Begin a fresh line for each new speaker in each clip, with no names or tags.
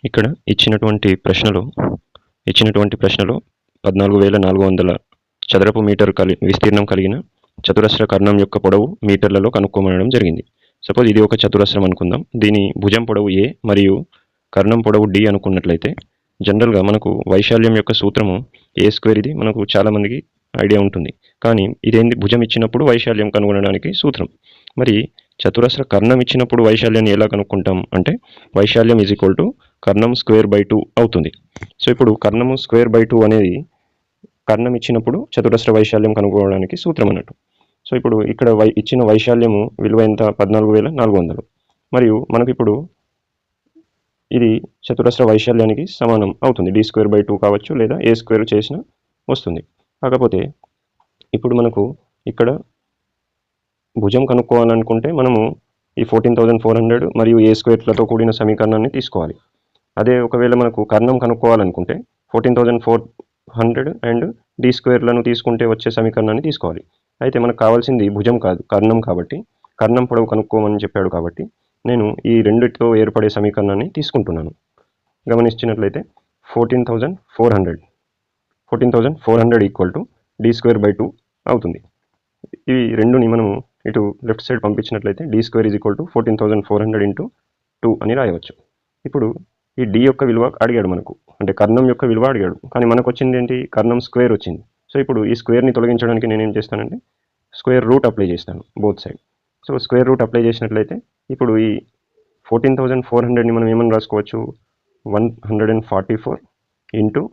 ఇక్కడ ఇచ్చినటువంటి ప్రశ్నలో 14,400 చదరపు మీటర్ విస్తీర్ణం కలిగిన చతురస్ర కర్ణం యొక్క పొడవు మీటర్లలో కనుక్కోమనడం జరిగింది. సపోజ్ ఇది ఒక చతురస్రం అనుకుందాం. దీని భుజం పొడవు a మరియు కర్ణం పొడవు d అనుకున్నట్లయితే జనరల్గా మనకు వైశాల్యం యొక్క సూత్రము a². ఇది మనకు చాలామందికి ఐడియా ఉంటుంది. కానీ ఇదేంది, భుజం ఇచ్చినప్పుడు వైశాల్యం కనుగొనడానికి సూత్రం. మరి చతురస్ర కర్ణం ఇచ్చినప్పుడు వైశాల్యాన్ని ఎలా కనుక్కుంటాం అంటే వైశాల్యం = కర్ణం స్క్వేర్ బై 2 అవుతుంది. సో ఇప్పుడు కర్ణము స్క్వేర్ బై 2 అనేది కర్ణం ఇచ్చినప్పుడు చతురస్ర వైశాల్యం కనుగొనడానికి సూత్రం అన్నట్టు. సో ఇప్పుడు ఇక్కడ ఇచ్చిన వైశాల్యము విలువ ఎంత, 14,400. మరియు మనకు ఇప్పుడు ఇది చతురస్ర వైశాల్యానికి సమానం అవుతుంది. d²/2 కావచ్చు, లేదా a² చేసిన వస్తుంది. కాకపోతే ఇప్పుడు మనకు ఇక్కడ భుజం కనుక్కోవాలనుకుంటే మనము ఈ 14,400 మరియు a²లతో కూడిన సమీకరణాన్ని తీసుకోవాలి. అదే ఒకవేళ మనకు కర్ణం కనుక్కోవాలనుకుంటే 14,400 అండ్ d² తీసుకుంటే వచ్చే సమీకరణాన్ని తీసుకోవాలి. అయితే మనకు కావాల్సింది భుజం కాదు, కర్ణం. కాబట్టి కర్ణం పొడవు కనుక్కోమని చెప్పాడు. కాబట్టి నేను ఈ రెండిటితో ఏర్పడే సమీకరణాన్ని తీసుకుంటున్నాను. గమనించినట్లయితే 14,400 d²/2 అవుతుంది. ఈ రెండుని మనము ఇటు లెఫ్ట్ సైడ్ పంపించినట్లయితే d² = 14,400 × 2 అని రాయవచ్చు. ఇప్పుడు ఈ d యొక్క విలువ అడిగాడు మనకు, అంటే కర్ణం యొక్క విలువ అడిగాడు. కానీ మనకు వచ్చింది ఏంటి, కర్ణం స్క్వేర్ వచ్చింది. సో ఇప్పుడు ఈ స్క్వేర్ని తొలగించడానికి నేనేం చేస్తానంటే స్క్వేర్ రూట్ అప్లై చేస్తాను both side. So square root apply చేసినట్లయితే ఇప్పుడు ఈ 14,400ని మనం ఏమని రాసుకోవచ్చు, 144 ×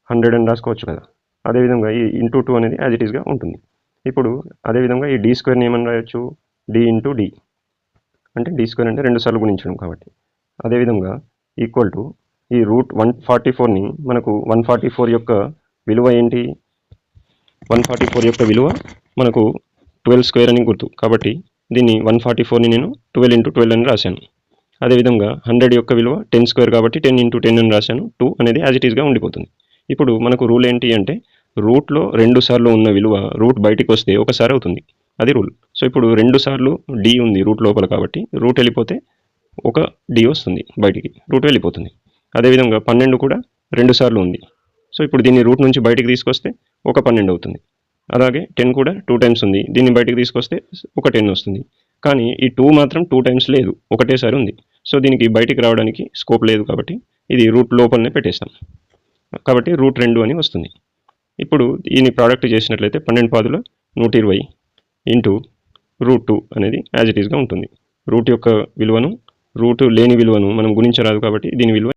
100 అని రాసుకోవచ్చు కదా. అదేవిధంగా ఈ ఇంటూ 2 అనేది యాజ్ ఇట్ ఈస్గా ఉంటుంది. ఇప్పుడు అదేవిధంగా ఈ d² ఏమని రాయొచ్చు, d × d, అంటే d² అంటే 2 సార్లు గుణించడం కాబట్టి. అదేవిధంగా ఈక్వల్ టు ఈ రూట్ 144ని మనకు 144 యొక్క విలువ ఏంటి, 144 యొక్క విలువ మనకు 12² అని గుర్తు. కాబట్టి దీన్ని 144ని నేను 12 × 12 అని రాశాను. అదేవిధంగా 100 యొక్క విలువ 10² కాబట్టి 10 × 10 అని రాశాను. 2 అనేది యాజ్ ఇట్ ఈస్గా ఉండిపోతుంది. ఇప్పుడు మనకు రూల్ ఏంటి అంటే రూట్లో 2 సార్లు ఉన్న విలువ రూట్ బయటికి వస్తే ఒకసారి అవుతుంది, అది రూల్. సో ఇప్పుడు 2 సార్లు d ఉంది రూట్ లోపల, కాబట్టి రూట్ వెళ్ళిపోతే ఒక d వస్తుంది బయటికి, రూట్ వెళ్ళిపోతుంది. అదేవిధంగా 12 కూడా 2 సార్లు ఉంది. సో ఇప్పుడు దీన్ని రూట్ నుంచి బయటికి తీసుకొస్తే ఒక 12 అవుతుంది. అలాగే 10 కూడా 2 టైమ్స్ ఉంది, దీన్ని బయటికి తీసుకొస్తే ఒక 10 వస్తుంది. కానీ ఈ 2 మాత్రం 2 టైమ్స్ లేదు, ఒకటేసారి ఉంది. సో దీనికి బయటికి రావడానికి స్కోప్ లేదు, కాబట్టి ఇది రూట్ లోపలనే పెట్టేస్తాం. కాబట్టి రూట్ 2 అని వస్తుంది. ఇప్పుడు దీన్ని ప్రోడక్ట్ చేసినట్లయితే 12 120 × √2 అనేది యాజ్ ఇట్ ఈస్గా ఉంటుంది. రూట్ యొక్క విలువను రూట్ లేని విలువను మనం గుణించరాదు, కాబట్టి దీని విలువ